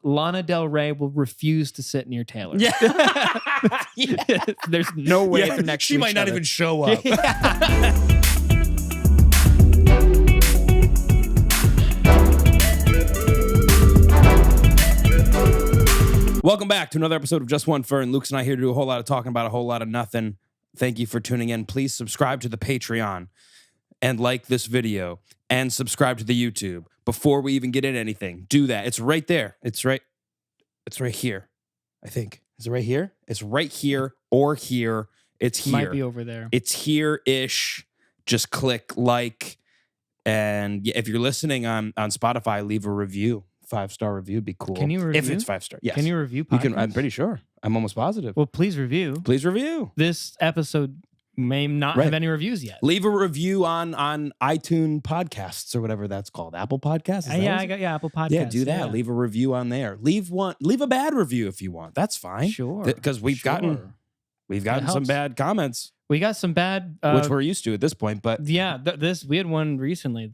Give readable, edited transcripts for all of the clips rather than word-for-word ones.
Lana Del Rey will refuse to sit near Taylor. Yeah. There's no way they're next she to might each not other. even show up. Welcome back to another episode of Just One Fern. Luke's and I here to do a whole lot of talking about a whole lot of nothing. Thank you for tuning in. Please subscribe to the Patreon and like this video and subscribe to the YouTube before we even get into anything. Do that. It's right there. It's right here. I think. Is it right here? It's right here or here. It's here. Might be over there. It's here-ish. Just click like. And if you're listening on Spotify, leave a review. 5-star review would be cool. Can you review? If it's 5-star, yes. Can you review You podcasts? can. I'm pretty sure. I'm almost positive. Well, please review. Please review. This episode may not have any reviews yet. Leave a review on iTunes Podcasts or whatever that's called. Apple Podcasts? I got Apple Podcasts. Yeah, do that. Yeah. Leave a review on there. Leave a bad review if you want. That's fine. Sure. Because we've gotten some helps. bad comments, We got some bad, which we're used to at this point. But yeah, we had one recently.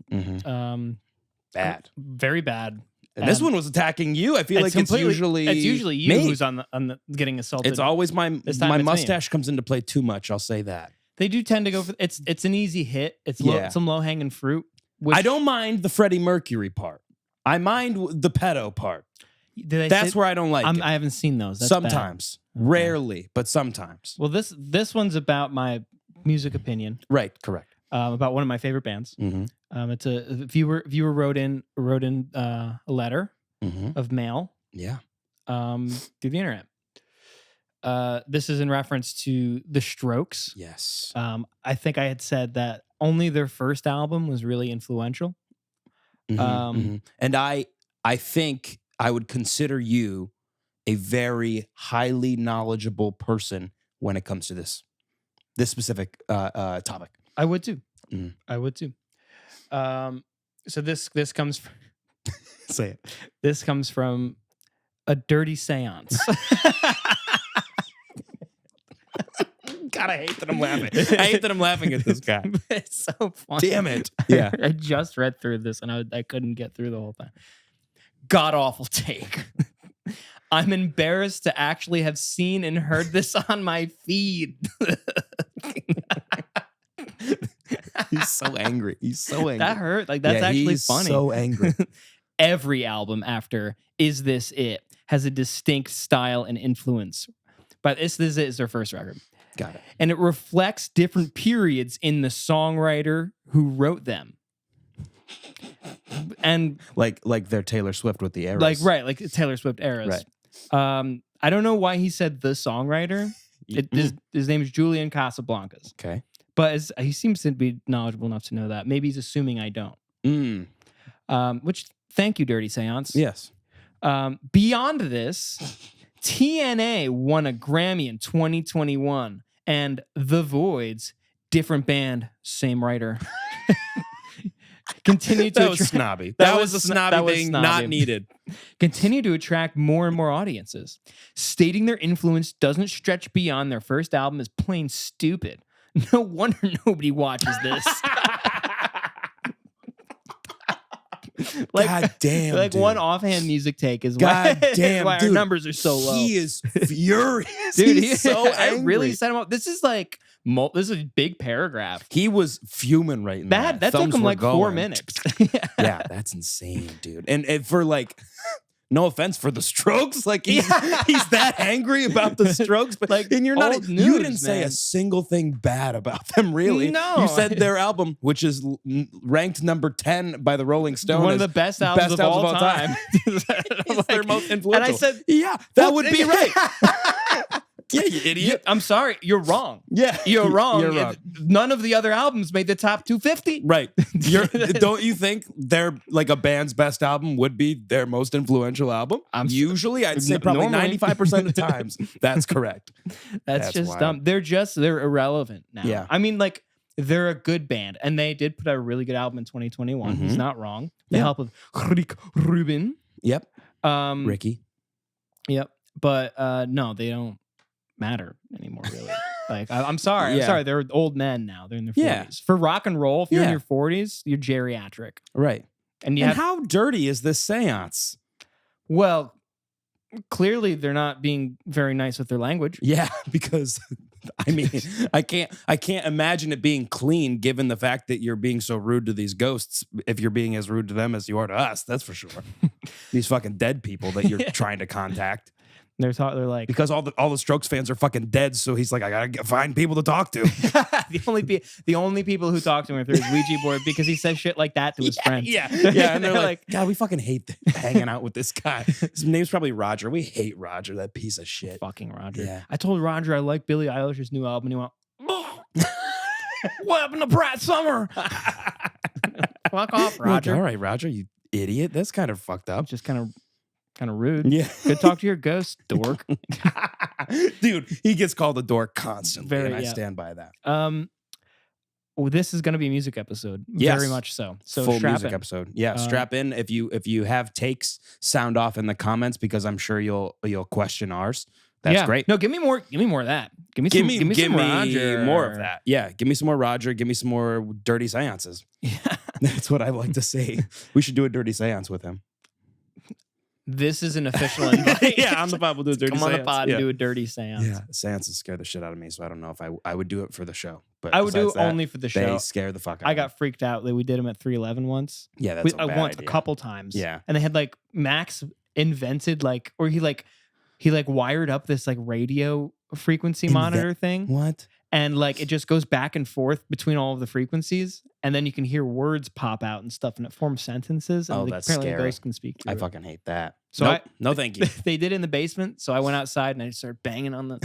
bad, very bad. And this one was attacking you. I feel like it's usually you me. who's on the getting assaulted. It's always my it's mustache comes into play too much. I'll say that. They do tend to go for it's an easy hit. It's some low hanging fruit. I don't mind the Freddie Mercury part. I mind the pedo part. That's where I don't like it. I haven't seen those. That's sometimes, rarely, but sometimes. Well, this one's about my music opinion. Right, correct. About one of my favorite bands. Mm-hmm. It's a viewer wrote in a letter of mail. Yeah. Through the internet. This is in reference to the Strokes. Yes. I think I had said that only their first album was really influential. And I think I would consider you a very highly knowledgeable person when it comes to this specific topic. I would too. Mm. I would too. So this comes from say it. This comes from a dirty seance. God, I hate that I'm laughing. I hate that I'm laughing at this guy. It's so funny. Damn it. Yeah. I just read through this and I couldn't get through the whole thing. God awful take. I'm embarrassed to actually have seen and heard this on my feed. He's so angry. He's so angry. That hurt. Like that's actually funny. So angry. Every album after Is This It has a distinct style and influence. But This Is It is their first record. Got it. And it reflects different periods in the songwriter who wrote them. And like they're Taylor Swift with the eras. like Taylor Swift eras. Right. I don't know why he said the songwriter. His name is Julian Casablancas. Okay. But he seems to be knowledgeable enough to know that. Maybe he's assuming I don't. Which, thank you, Dirty Seance. Yes. Beyond this, TNA won a Grammy in 2021. And The Voids, different band, same writer. Continue to That was snobby. That was a snobby thing, not needed. Continue to attract more and more audiences. Stating their influence doesn't stretch beyond their first album is plain stupid. No wonder nobody watches this. God damn, like dude. one offhand music take is God why, damn, why dude. our numbers are so low. He is furious. Dude, He's so I angry. really set him up. This is like this is a big paragraph. He was fuming right now. That took him like 4 minutes. Yeah, that's insane, dude. And for like, no offense for the Strokes, like he's that angry about the Strokes, but Like, and you're not. old You didn't news, say man. a single thing bad about them, really. No. You said their album, which is ranked number 10 by the Rolling Stones, One of the best albums of all time. It's their most influential. And I said, yeah, that would be right. Yeah, you idiot. I'm sorry, you're wrong. Yeah, You're wrong. You're wrong. None of the other albums made the top 250. Right. Don't you think their like a band's best album would be their most influential album? Usually, I'd say probably Normally. 95% of the times that's correct. That's just wild. dumb. They're irrelevant now. Yeah. I mean, like, they're a good band, and they did put out a really good album in 2021. He's not wrong. The Yeah. help of Rick Rubin. Yep. Um, Ricky. Yep. But no, they don't matter anymore, really. Like, I'm sorry. Yeah. I'm sorry. They're old men now. They're in their 40s. Yeah. For rock and roll, if you're in Yeah. your 40s, you're geriatric. Right. And you And have how dirty is this seance? Well, clearly they're not being very nice with their language. Yeah, because I mean, I can't imagine it being clean given the fact that you're being so rude to these ghosts if you're being as rude to them as you are to us. That's for sure. These fucking dead people that you're trying to contact. They're like Because all the Strokes fans are fucking dead, so he's like, I gotta find people to talk to. the only people who talk to him are through his Ouija board because he says shit like that to his friends. Yeah, and they're like, God, we fucking hate hanging out with this guy. His name's probably Roger. We hate Roger, that piece of shit. Fucking Roger. Yeah. I told Roger I like Billie Eilish's new album, and he went, what happened to Brat Summer? Fuck off, You're like, Roger. all right, Roger, you idiot. That's kind of fucked up. Just kind of rude. Yeah. Go talk to your ghost, dork. Dude, he gets called a dork constantly, and I Yeah. stand by that. Well, this is going to be a music episode. Yes. Very much so. So Full strap music in. episode. Yeah, strap in. If you have takes, sound off in the comments because I'm sure you'll question ours. That's great. No, give me more of that. Give me some Roger. more of that. Yeah, give me some more Roger. Give me some more dirty seances. Yeah. That's what I like to say. We should do a dirty seance with him. This is an official invite. Yeah, on the pod we'll do a dirty Come seance. on the pod and do a dirty seance. Yeah, seances scare the shit out of me, so I don't know if I would do it for the show. But I would do besides that, only for the show. They scare the fuck out I of me. got freaked out that we did them at 311 once. Yeah, that's I a bad once idea. a couple times. Yeah. And they had like Max invented he wired up this like radio frequency monitor thing. What? And like it just goes back and forth between all of the frequencies, and then you can hear words pop out and stuff, and it forms sentences. And Oh, like, that's apparently scary. a ghost can speak through I it. fucking hate that. So Nope. No, thank you. They did it in the basement, so I went outside and I just started banging on the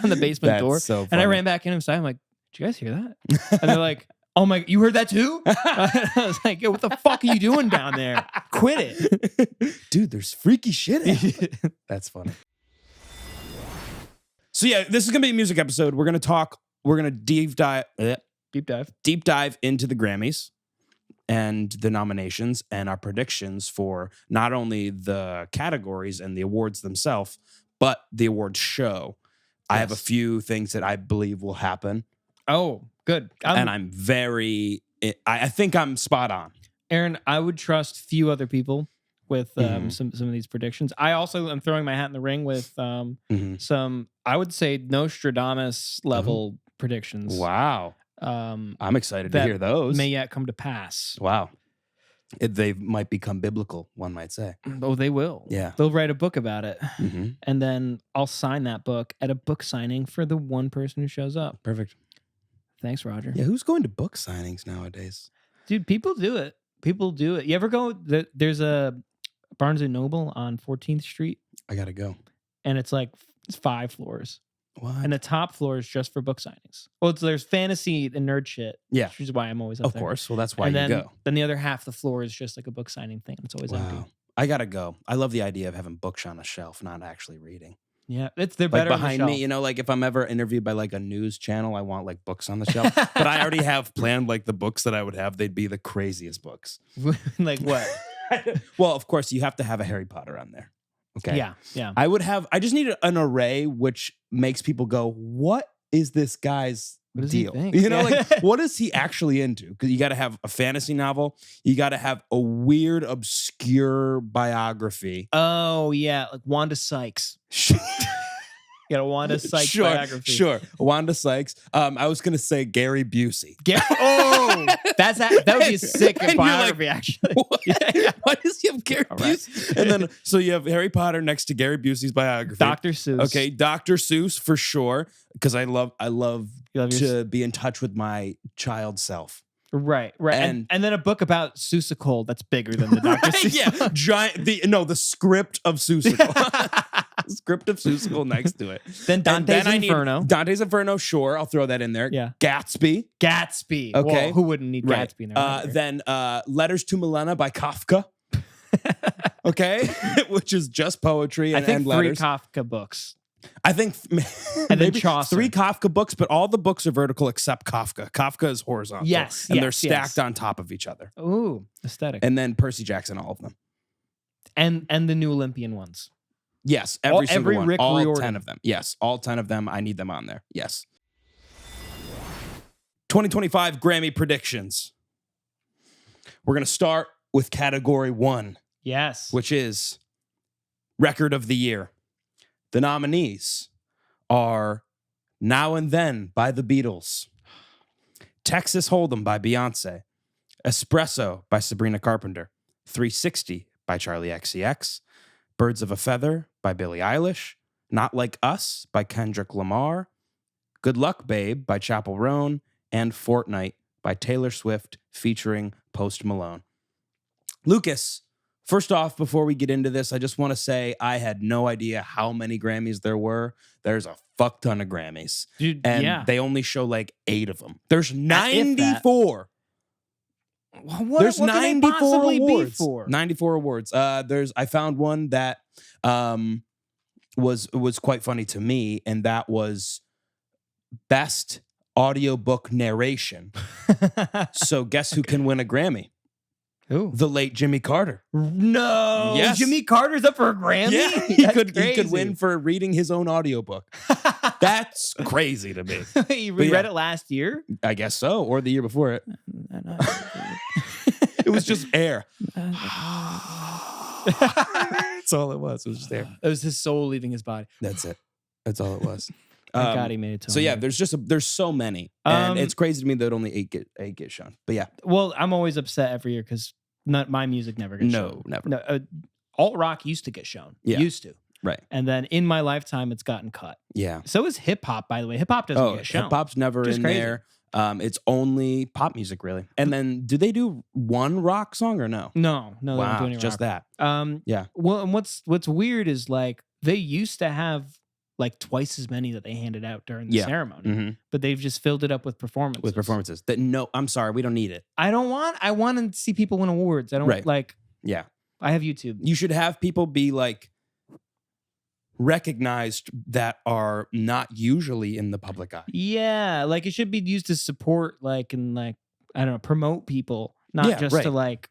on the basement That's door. so And I funny. ran back inside. I'm like, "Did you guys hear that?" And they're like, "Oh my, you heard that too?" I was like, "Yo, what the fuck are you doing down there? Quit it." Dude, there's freaky shit happening. That's funny. So yeah, this is gonna be a music episode. We're gonna deep dive Deep dive. into the Grammys and the nominations and our predictions for not only the categories and the awards themselves, but the awards show. I have a Yes. few things that I believe will happen, Oh, good. and I think I'm spot on. Aaron, I would trust few other people with Mhm. some of these predictions. I also am throwing my hat in the ring with Mhm. some, I would say, Nostradamus level predictions. Wow, I'm excited to that hear those. May yet come to pass. Wow. They might become biblical, one might say. Oh, they will. Yeah. They'll write a book about it. Mm-hmm. And then I'll sign that book at a book signing for the one person who shows up. Perfect. Thanks, Roger. Yeah, who's going to book signings nowadays? Dude, people do it. You ever go? There's a Barnes & Noble on 14th Street, I gotta go. and it's 5 floors. What? And the top floor is just for book signings. Well, there's fantasy and nerd shit. Yeah. Which is why I'm always up Of there. course. Well, that's why And you then, go. Then the other half of the floor is just like a book signing thing. It's always empty. Wow. I gotta go. I love the idea of having books on a shelf, not actually reading. Yeah, they're Like better on the behind shelf. me, if I'm ever interviewed by a news channel, I want books on the shelf. But I already have planned the books that I would have. They'd be the craziest books. Like what? Well, of course, you have to have a Harry Potter on there. Okay. Yeah. I just need an array which makes people go, what is this guy's What does he deal? think? What is he actually into? Because you got to have a fantasy novel. You got to have a weird, obscure biography. Oh yeah, like Wanda Sykes. You got a Wanda Sykes biography. Sure. Wanda Sykes. I was going to say Gary Busey. That would be a sick And you're biography, actually. What? Yeah. Why does he have Gary All right. Busey? And then, so you have Harry Potter next to Gary Busey's biography. Dr. Seuss. Okay, Dr. Seuss for sure, because I love You love your to be in touch with my child self. right. and- And then a book about Seussical that's bigger than the Dr. Seuss. Yeah, giant. The script of Seussical. Script of Seussical next to it. Then And Dante's I need Inferno. Dante's Inferno, sure, I'll throw that in there. Yeah. Gatsby. Gatsby. Okay. Well, who wouldn't need Right. Gatsby in there? either? Then Letters to Milena by Kafka. Okay, which is just poetry I and, think and 3 letters. Kafka books. I think then maybe Chaucer. 3 Kafka books, but all the books are vertical except Kafka. Kafka is horizontal. Yes, and they're yes, stacked yes. on top of each other. Ooh, aesthetic. And then Percy Jackson, all of them. And the new Olympian ones. Yes, every single every one. Rick all Riordan. 10 of them. Yes, all 10 of them. I need them on there. Yes. 2025 Grammy predictions. We're going to start with category 1, Yes. which is Record of the year. The nominees are Now and Then by the Beatles, Texas Hold'em by Beyonce, Espresso by Sabrina Carpenter, 360 by Charlie XCX, Birds of a Feather by Billie Eilish, Not Like Us by Kendrick Lamar, Good Luck Babe by Chappell Roan, and Fortnite by Taylor Swift featuring Post Malone. Lucas, first off, before we get into this, I just want to say I had no idea how many Grammys there were. There's a fuck ton of Grammys. Dude, And they only show like 8 of them. There's If that. 94. There's what can they 94 possibly be awards. for? 94 awards. I found one that was quite funny to me, and that was Best Audiobook Narration. So guess who can win a Grammy? Who? The late Jimmy Carter. No. Yes. Jimmy Carter's up for a Grammy? Yeah, he That's could crazy. win for reading his own audiobook. That's crazy to me. You But read yeah. it last year? I guess so, or the year before it. It was just air. That's all it was. It was just air. It was his soul leaving his body. That's it. That's all it was. Thank God he made it to So yeah, him. there's so many, and Um, it's crazy to me that only eight get shown. But yeah, Well, I'm always upset every year because my music never gets shown. never. No, alt rock used to get shown. Yeah. Used to. Right. And then in my lifetime, it's gotten cut. Yeah. So is hip hop, by the way. Hip hop doesn't get shown. Hip hop's never Which is in crazy. there. It's only pop music, really. And then, do they do one rock song or no? No, they don't do Wow, any just rock. that. Yeah. Well, and what's weird is like they used to have like twice as many that they handed out during the Yeah. ceremony, Mhm. but they've just filled it up with performances. With performances. I'm sorry, we don't need it. I want to see people win awards. I don't Right. like. Yeah. I have YouTube. You should have people be like recognized that are not usually in the public eye. Yeah, like it should be used to support, like, and like I don't know, promote people, not Yeah, just to right. like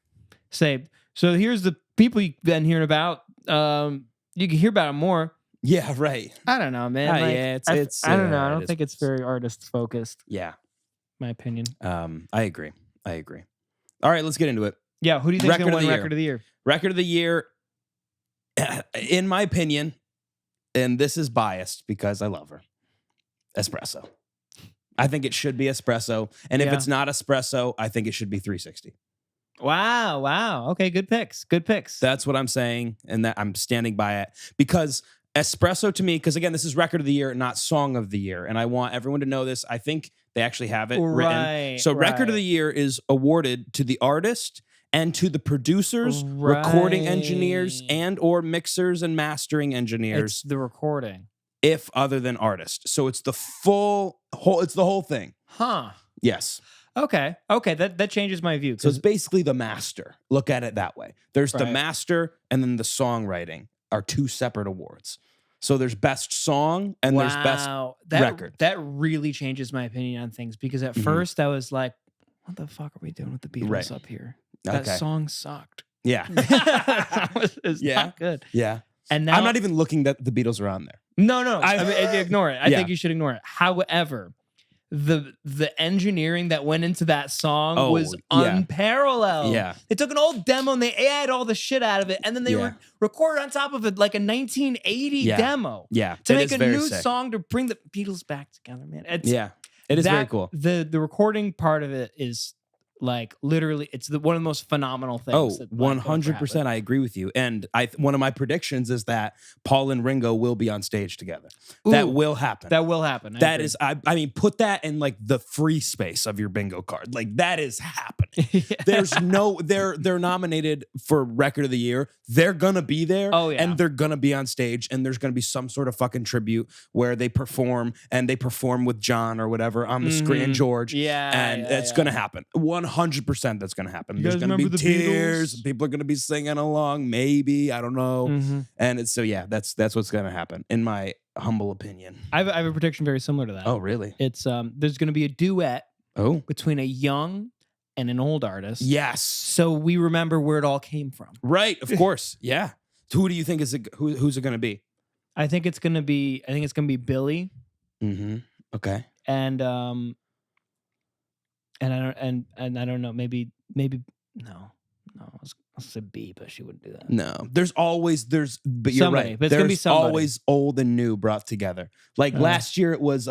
say. So here's the people you've been hearing about. You can hear about them more. Yeah, right. I don't know, man. Like, yeah, I don't know. I it don't is think what it's it is. very artist focused. Yeah. My opinion. I agree. All right, let's get into it. Yeah, who do you think is Record gonna of win the record of the year? Record of the year, in my opinion, and this is biased because I love her, Espresso. I think it should be Espresso. And if Yeah. it's not Espresso, I think it should be 360. Wow. Okay, good picks. That's what I'm saying. And that I'm standing by it. Because Espresso to me, because again, this is record of the year, not song of the year. And I want everyone to know this. I think they actually have it written. Right. So record of right. the year is awarded to the artist and to the producers, recording engineers, Right. and or mixers and mastering It's engineers, the recording. if other than artist. So it's the it's the whole thing. Huh. Yes. Okay. That changes my view. So it's basically the master. Look at it that way. There's the Right. master and then the songwriting are two separate awards. So there's best song and there's best record. That really changes my opinion on things because at Mhm. first I was like, what the fuck are we doing with the Beatles Right. up here? That Okay. song sucked. Yeah. It's Yeah. not good. Yeah. And now I'm not even looking that the Beatles are on there. No. I mean, ignore it. I Yeah. think you should ignore it. However, the engineering that went into that song Oh, was yeah. unparalleled. Yeah. They took an old demo and they aired all the shit out of it, and then they Yeah. recorded on top of it like a 1980 Yeah. demo Yeah. to it make is a very new sick. song to bring the Beatles back together, man. It's, Yeah. It is very that- cool. The recording part of it is like literally, it's one of the most phenomenal things. Oh, that, like, 100%. I agree with you. And one of my predictions is that Paul and Ringo will be on stage together. That Ooh, will happen. that will happen. I That agree. is, I mean, put that in like the free space of your bingo card. Like that is happening. Yeah. There's no, they're nominated for record of the year. They're gonna be there. Oh, yeah. And they're gonna be on stage, and there's gonna be some sort of fucking tribute where they perform with John or whatever on the screen, and George. Yeah, And yeah, it's yeah. gonna happen. 100% that's gonna happen. You There's guys gonna be remember the tears. Beatles? People are gonna be singing along. Maybe, I don't know. Mhm. And it's so yeah, that's what's gonna happen in my humble opinion. I have a prediction very similar to that. Oh, really? It's there's going to be a duet Oh, between a young and an old artist. yes. So we remember where it all came from. Right, of course. Yeah. Who do you think is who's it going to be? I think it's going to be Billy Mm-hmm. Okay. and I don't know, maybe no. No, I was gonna say B, but she wouldn't do that. No, but you're Somebody, right. but it's gonna be There's somebody. always old and new brought together. Like last year, it was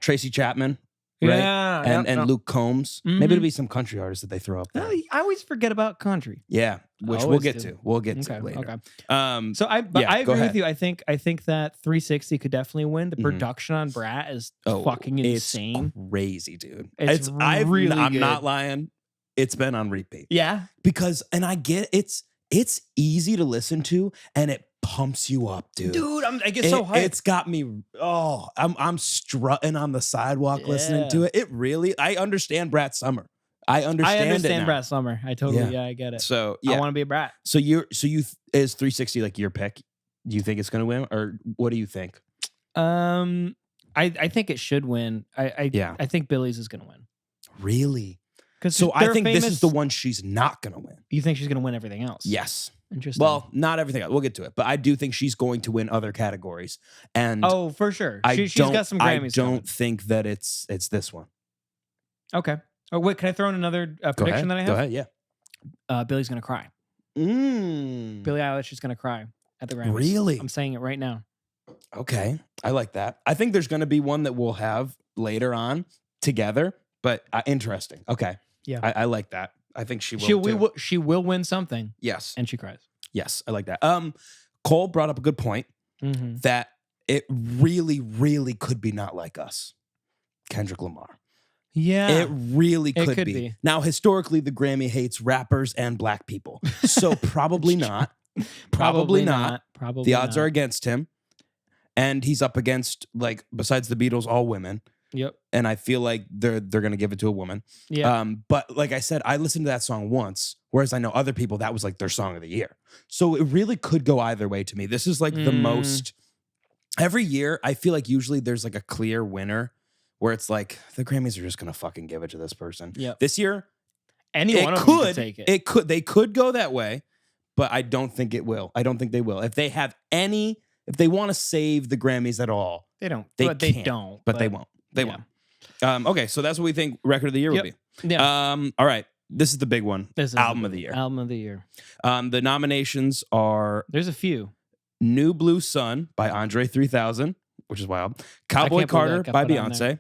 Tracy Chapman, right? Yeah, and Luke Combs. Maybe it'll be some country artists that they throw up there. I always forget about country. Yeah, which we'll always get do. to. We'll get Okay, to later. okay. So I yeah, I go agree with ahead. you. I think that 360 could definitely win. The production on Brat is fucking insane. It's crazy, dude. It's really I'm good. not lying. It's been on repeat. Yeah. Because I get it's easy to listen to and it pumps you up, dude. Dude, I get so hyped. It's got me. I'm strutting on the sidewalk listening to it. It really. I understand Brat Summer. I understand it now. Brat Summer. I totally I get it. So I want to be a Brat. So you is 360 like your pick? Do you think it's gonna win, or what do you think? I think it should win. I think Billy's is gonna win. Really? So I think this is the one she's not gonna win. You think she's gonna win everything else? Yes. Interesting. Well, not everything else. We'll get to it, but I do think she's going to win other categories. And for sure. She's got some I Grammys. don't think that it's this one. Okay. Oh wait, can I throw in another prediction that I have? Go ahead. Yeah. Billy's gonna cry. Billie Eilish is gonna cry at the Grammys. Really? I'm saying it right now. Okay, I like that. I think there's going to be one that we'll have later on together, but interesting. Okay. Yeah. I like that. I think she will. She will win something. Yes. And she cries. Yes, I like that. Cole brought up a good point that it really, really could be Not Like Us. Kendrick Lamar. Yeah. It really could be. Now, historically, the Grammy hates rappers and black people. So probably not. Probably not. Probably the odds are against him. And he's up against, like, besides the Beatles, all women. Yep. And I feel like they're gonna give it to a woman. Yeah. But like I said, I listened to that song once, whereas I know other people that was like their song of the year. So it really could go either way to me. This is like the most. Every year, I feel like usually there's like a clear winner where it's like the Grammys are just gonna fucking give it to this person. Yeah. This year, anyone could take it. They could go that way, but I don't think it will. I don't think they will. If they want to save the Grammys at all, they don't. They don't. But they won't. They won't. Okay, so that's what we think record of the year would be. Yeah. All right. This is the big one. This is album of the year. Album of the year. The nominations are there's a few. New Blue Sun by Andre 3000, which is wild. Cowboy Carter by Beyonce.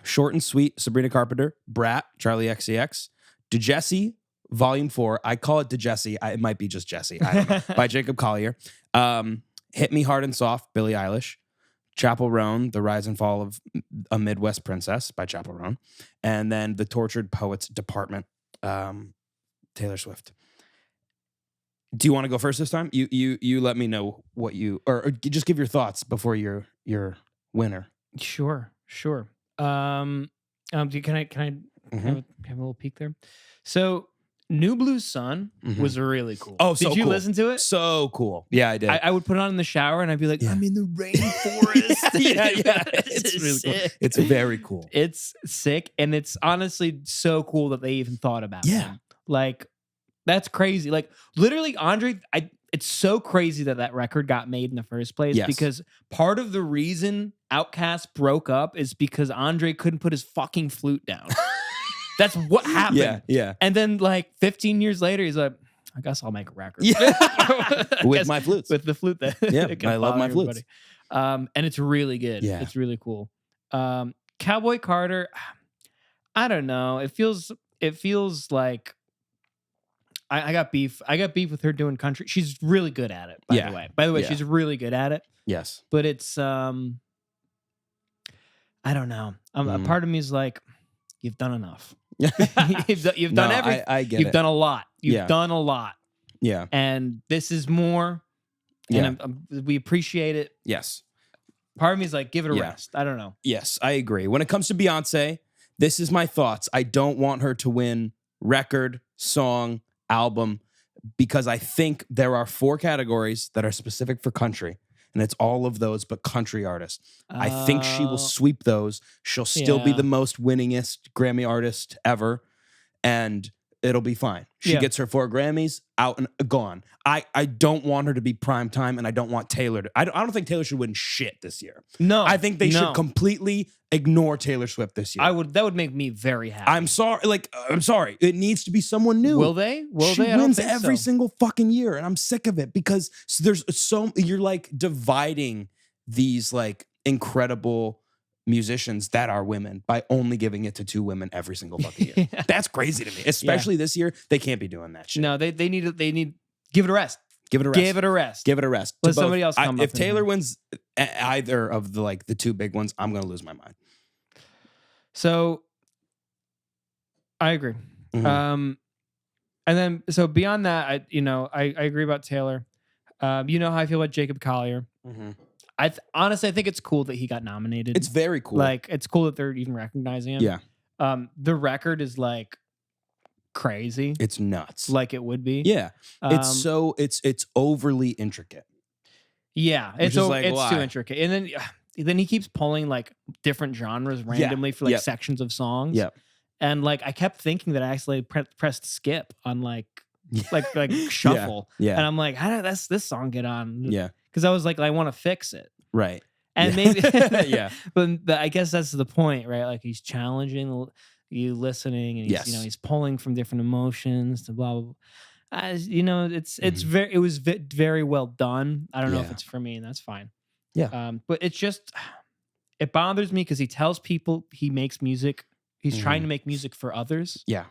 Short and Sweet, Sabrina Carpenter. Brat, Charlie XCX. DeJesse, Volume 4. I call it DeJesse. It might be just Jesse. I don't know. By Jacob Collier. Hit Me Hard and Soft, Billie Eilish. Chappell Roan, The Rise and Fall of a Midwest Princess by Chappell Roan. And then The Tortured Poets Department, Taylor Swift. Do you want to go first this time? You let me know what you or just give your thoughts before your winner. Sure. Can I have a little peek there? So New Blue Sun was really cool. Oh, so did you cool. listen to it? So cool. Yeah, I did. I would put it on in the shower and I'd be like, I'm in the rainforest. yeah. It's really cool. It's very cool. It's sick. And it's honestly so cool that they even thought about it. Like, that's crazy. Like, literally, Andre, it's so crazy that record got made in the first place because part of the reason Outkast broke up is because Andre couldn't put his fucking flute down. That's what happened. Yeah. And then like 15 years later, he's like, I guess I'll make a record. With my flutes. With the flute that I love my flutes. And it's really good. Yeah. It's really cool. Cowboy Carter, I don't know. It feels like I got beef. I got beef with her doing country. She's really good at it, by the way. By the way, she's really good at it. Yes. But it's I don't know. A part of me is like, you've done enough. You've done everything. I get You've done a lot. You've done a lot. Yeah. And this is more. And we appreciate it. Yes. Part of me is like, give it a rest. I don't know. Yes, I agree. When it comes to Beyonce, this is my thoughts. I don't want her to win record, song, album, because I think there are 4 categories that are specific for country. And it's all of those but country artists. I think she will sweep those. She'll still be the most winningest Grammy artist ever. And it'll be fine. She gets her 4 Grammys, out and gone. I don't want her to be prime time, and I don't want Taylor to. I don't think Taylor should win shit this year. No, I think they should completely ignore Taylor Swift this year. That would make me very happy. I'm sorry. It needs to be someone new. Will they? She wins every single fucking year, and I'm sick of it because you're like dividing these like incredible musicians that are women by only giving it to 2 women every single fucking year. That's crazy to me. Especially this year, they can't be doing that shit. No, they need give it a rest. Give it a rest. Give it a rest. Give it a rest. Let somebody else come up. If Taylor wins either of the 2 big ones, I'm going to lose my mind. So I agree. Mm-hmm. And then so beyond that, I agree about Taylor. You know how I feel about Jacob Collier. Mm-hmm. Honestly, I think it's cool that he got nominated. It's very cool. Like, it's cool that they're even recognizing him. Yeah. The record is like crazy. It's nuts. Like it would be. Yeah. It's overly intricate. Yeah. It's too intricate. And then he keeps pulling like different genres randomly for like sections of songs. Yeah. And like I kept thinking that I actually pressed skip on like shuffle. Yeah. And I'm like, how did this song get on? Yeah. Because I was like, I want to fix it. Right. And maybe, yeah. But I guess that's the point, right? Like he's challenging you listening, and he's he's pulling from different emotions to blah blah blah. It was very well done. I don't know if it's for me, and that's fine. Yeah. But it's just it bothers me because he tells people he makes music. He's trying to make music for others. Yeah.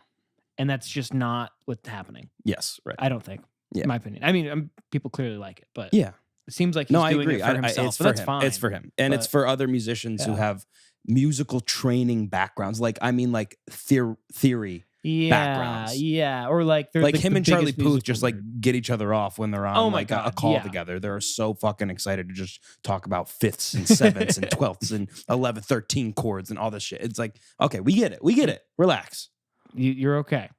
And that's just not what's happening. Yes. Right. I don't think. Yeah. In my opinion. I mean, people clearly like it, but yeah. It seems like he's doing it for himself. It's so for that's him. fine. It's for him. And it's for other musicians who have musical training backgrounds. Like, I mean, like theory backgrounds. Yeah. Or like they're like him and Charlie Puth just like get each other off when they're on a call together. They're so fucking excited to just talk about 5ths and 7ths and 12ths and 11th, 13 chords and all this shit. It's like, okay, we get it. Relax. You're okay.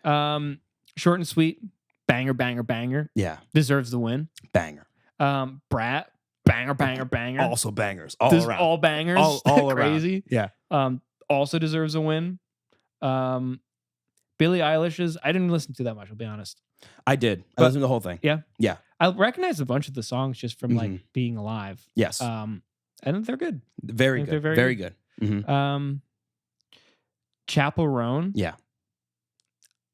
Short and sweet. Banger, banger, banger. Yeah. Deserves the win. Banger. Brat. Banger, banger, banger. Also bangers. Around. All bangers. All crazy. Around. Yeah. Also deserves a win. Billie Eilish's, I didn't listen to that much, I'll be honest. I did. I listened to the whole thing. Yeah? Yeah. I recognize a bunch of the songs just from like being alive. Yes. And they're good. Very good. Very good. Mm-hmm. Chapel Roan. Yeah.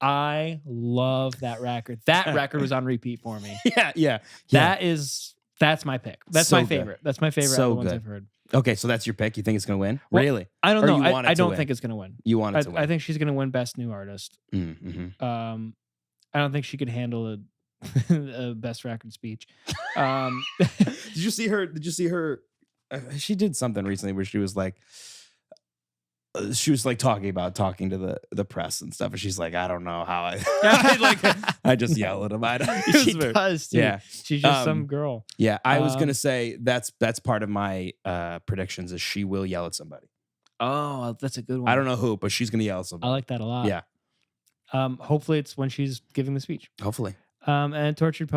I love that record. That record was on repeat for me. Yeah. That's my pick. That's so my favorite. Good. That's my favorite so out of the ones good. I've heard. Okay, so that's your pick. You think it's going to win? Well, really? I don't know. I don't win? think it's going to win. You want it to win? I think she's going to win Best New Artist. Mm-hmm. I don't think she could handle a Best Record speech. Did you see her? She did something recently where she was like talking to the press and stuff, and she's like, I don't know how I just yell at him. She does too. Yeah, she's just some girl. Yeah, I was gonna say that's part of my predictions is she will yell at somebody. Oh, that's a good one. I don't know who, but she's gonna yell at somebody. I like that a lot. Yeah. Hopefully it's when she's giving the speech. Hopefully. And Tortured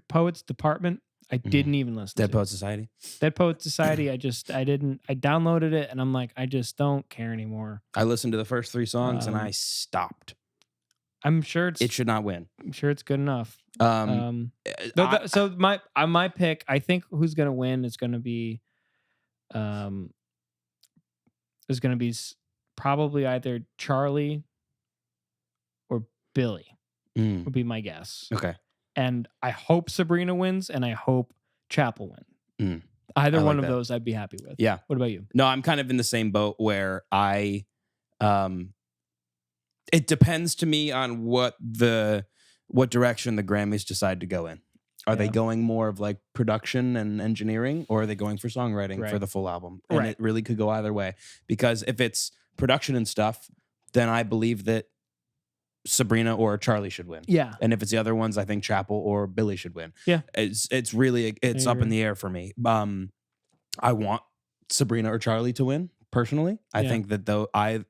Poets Department. I didn't even listen to Dead Poet Society. Dead Poet Society. I downloaded it and I'm like, I just don't care anymore. I listened to the first 3 songs and I stopped. I'm sure it should not win. I'm sure it's good enough. So my pick, I think who's gonna win is gonna be, probably either Charlie or Billie. Would be my guess. Okay. And I hope Sabrina wins, and I hope Chapel win. Either one of those I'd be happy with. Yeah. What about you? No, I'm kind of in the same boat where it depends to me on what direction the Grammys decide to go in. Are they going more of like production and engineering, or are they going for songwriting for the full album? And it really could go either way. Because if it's production and stuff, then I believe that Sabrina or Charlie should win. Yeah. And if it's the other ones, I think Chapel or Billie should win. Yeah. It's really up in the air for me. I want Sabrina or Charlie to win personally. I think that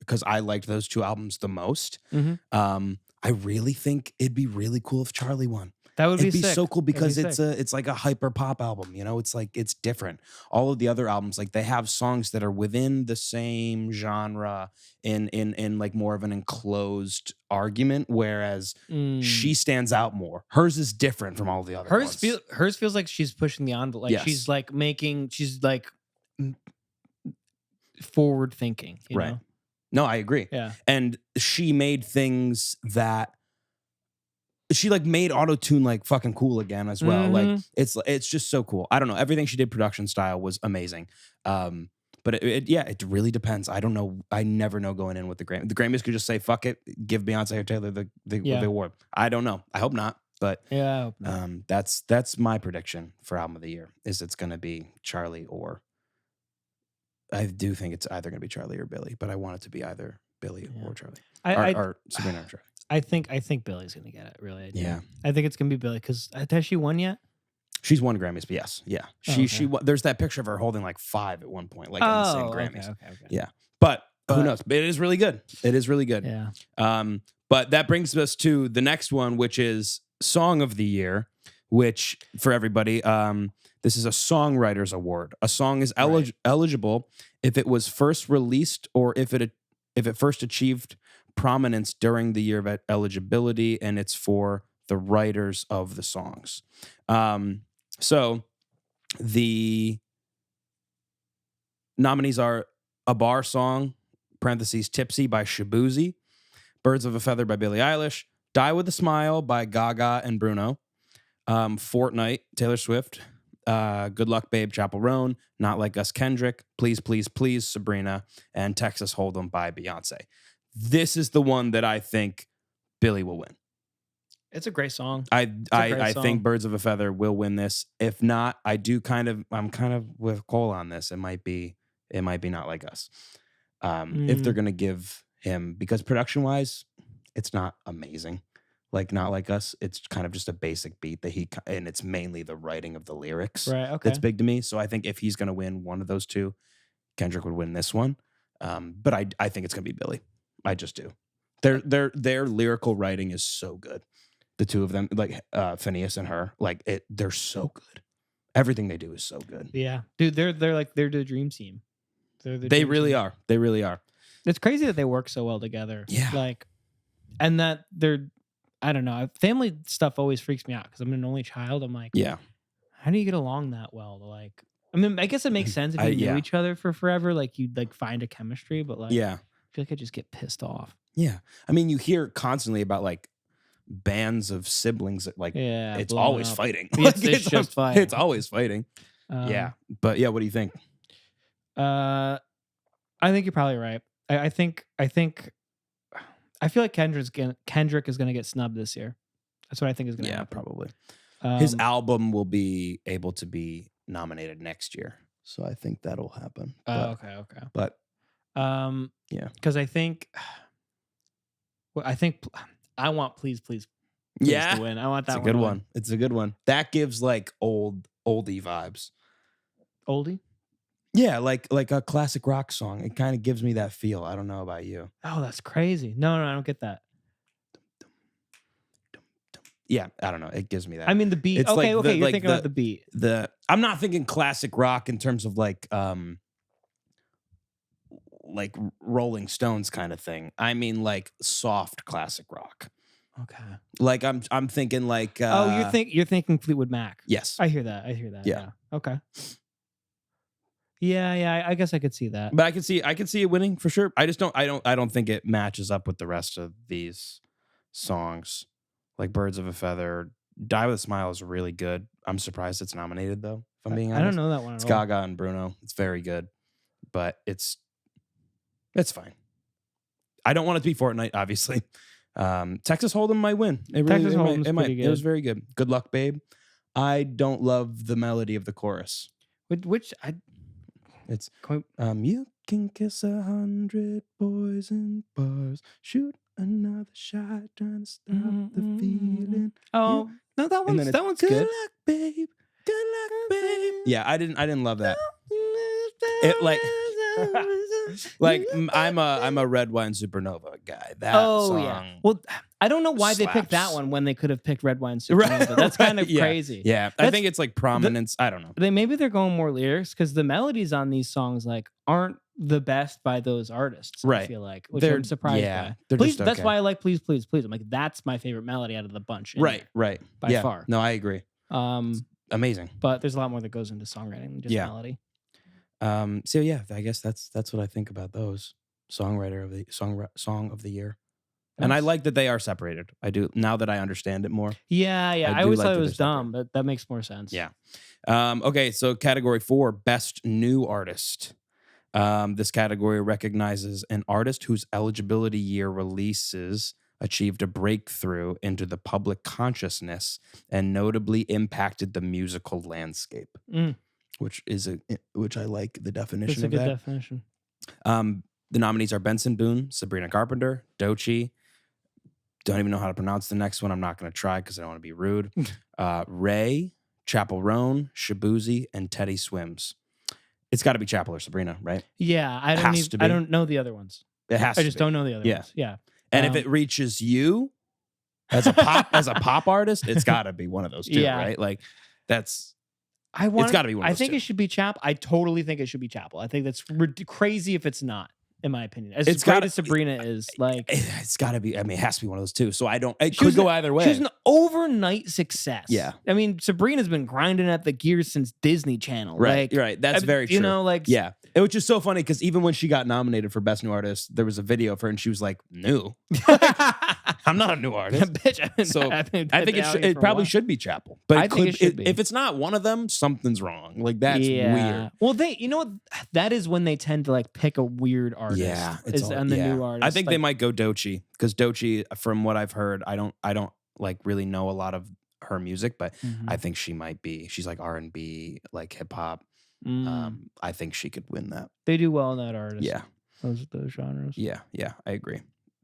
because I liked those 2 albums the most. I really think it'd be really cool if Charlie won. That would It'd be sick. so cool because That'd be it's like a hyper pop album, It's like it's different. All of the other albums, like they have songs that are within the same genre in like more of an enclosed argument, whereas she stands out more. Hers is different from all the other ones. Hers feels like she's pushing the envelope. Like she's like forward thinking, you know? No, I agree. Yeah. And she made things that she like made auto-tune like fucking cool again as well. Like it's just so cool. I don't know. Everything she did production style was amazing. But it really depends. I don't know. I never know going in with the Grammy. The Grammys could just say, fuck it, give Beyonce or Taylor the award. I don't know. I hope not. But yeah, I hope not. That's my prediction for album of the year is it's gonna be Charlie or I do think it's either gonna be Charlie or Billie, but I want it to be either Billie or Charlie. Or Sabrina or Charlie. I think Billie's gonna get it. Really, yeah. I think it's gonna be Billie because has she won yet? She's won Grammys, but yes, yeah. She there's that picture of her holding like 5 at one point, like in the same Grammys. Okay. Yeah, but who knows? But it is really good. It is really good. Yeah. But that brings us to the next one, which is Song of the Year, which for everybody, this is a songwriter's award. A song is eligible if it was first released or if it first achieved prominence during the year of eligibility, and it's for the writers of the songs. So the nominees are A Bar Song, parentheses, Tipsy by Shabuzi, Birds of a Feather by Billie Eilish, Die With a Smile by Gaga and Bruno, Fortnite, Taylor Swift, Good Luck Babe, Chappell Roan, Not Like Us, Kendrick, Please, Please, Please, Sabrina, and Texas Hold'em by Beyonce. This is the one that I think Billie will win. It's a great song. I think Birds of a Feather will win this. If not, I'm kind of with Cole on this. It might be Not Like Us. If they're gonna give him, because production wise, it's not amazing. Like Not Like Us, it's kind of just a basic beat that and it's mainly the writing of the lyrics that's big to me. So I think if he's gonna win one of those two, Kendrick would win this one. But I think it's gonna be Billie. I just do. Their lyrical writing is so good. The two of them, like Phineas and her, like they're so good. Everything they do is so good. Yeah, dude, they're the dream team. They really are. They really are. It's crazy that they work so well together. Yeah, like, and that they're, I don't know. Family stuff always freaks me out because I'm an only child. I'm like, yeah, how do you get along that well? Like, I mean, I guess it makes sense if you knew each other for forever. Like, you'd like find a chemistry, but like, yeah, I feel like I just get pissed off. Yeah, I mean, you hear constantly about like bands of siblings that like, it's always fighting. It's just fighting. It's always fighting. Yeah, but yeah, what do you think? I think you're probably right. I feel like Kendrick is gonna get snubbed this year. That's what I think is gonna happen. Probably. His album will be able to be nominated next year, so I think that'll happen. Okay. But yeah, because I think I want please to win. I want that. It's a good one. It's a good one. That gives like oldie vibes. Oldie. Yeah, like a classic rock song. It kind of gives me that feel. I don't know about you. Oh, that's crazy. No, I don't get that. Yeah, I don't know. It gives me that. I mean, the beat. It's okay, you're thinking about the beat. I'm not thinking classic rock in terms of like Rolling Stones kind of thing. I mean, like soft classic rock. Okay. Like I'm thinking like. You're thinking Fleetwood Mac. Yes. I hear that. Yeah. Okay. Yeah. I guess I could see that. But I can see it winning for sure. I don't think it matches up with the rest of these songs. Like Birds of a Feather, Die With a Smile is really good. I'm surprised it's nominated though, if I'm being honest. I don't know that one. It's Gaga and Bruno. It's very good. But it's fine. I don't want it to be Fortnite, obviously. Texas Hold'em might win. It might. It was very good. Good Luck Babe. I don't love the melody of the chorus. It's you can kiss 100 boys in bars, shoot another shot, trying to stop the feeling. Oh, no, that one's good. Good luck, babe. Good luck, babe. Yeah, I didn't love that. It like I'm a Red Wine Supernova guy. That song. Yeah. Well, I don't know why they picked that one when they could have picked Red Wine Supernova. That's kind of crazy. Yeah, I think it's like prominence. I don't know. Maybe they're going more lyrics because the melodies on these songs like aren't the best by those artists. Right. I feel like, which I'm surprised by. Please, that's why I like Please Please Please. I'm like, that's my favorite melody out of the bunch. Right. By far. No, I agree. Amazing. But there's a lot more that goes into songwriting than just melody. So yeah, I guess that's what I think about those song of the year. And I like that they are separated. I do, now that I understand it more. Yeah. I always thought it was dumb, but that makes more sense. Yeah. Okay, so category 4, Best New Artist. This category recognizes an artist whose eligibility year releases achieved a breakthrough into the public consciousness and notably impacted the musical landscape. Which I like the definition of that. That's a good definition. The nominees are Benson Boone, Sabrina Carpenter, Doechii. Don't even know how to pronounce the next one. I'm not going to try because I don't want to be rude. Ray, Chappell Roan, Shabuzi, and Teddy Swims. It's got to be Chappell or Sabrina, right? Yeah, I don't know the other ones. It has. I just don't know the other ones. Yeah. And if it reaches you as a pop artist, it's got to be one of those two, right? Like that's. It's got to be one of those I think two. It should be Chappell. I totally think it should be Chappell. I think that's crazy if it's not. In my opinion, as great as Sabrina is, like it's got to be. I mean, it has to be one of those two. So I don't. It could go either way. She was an overnight success. Yeah, I mean, Sabrina's been grinding at the gears since Disney Channel. Right, right. That's very true. You know, like yeah, it was just so funny because even when she got nominated for Best New Artist, there was a video of her and she was like, "New, I'm not a new artist, bitch." I think it probably should be Chappell, but it should be. If it's not one of them, something's wrong. Like that's weird. Well, you know what? That is when they tend to like pick a weird artist. Yeah, and the new artist. I think they might go Doechii because Doechii, from what I've heard, I don't like really know a lot of her music, but I think she might be. She's like R&B, like hip hop. I think she could win that. They do well in that artist. Yeah, those genres. Yeah, I agree.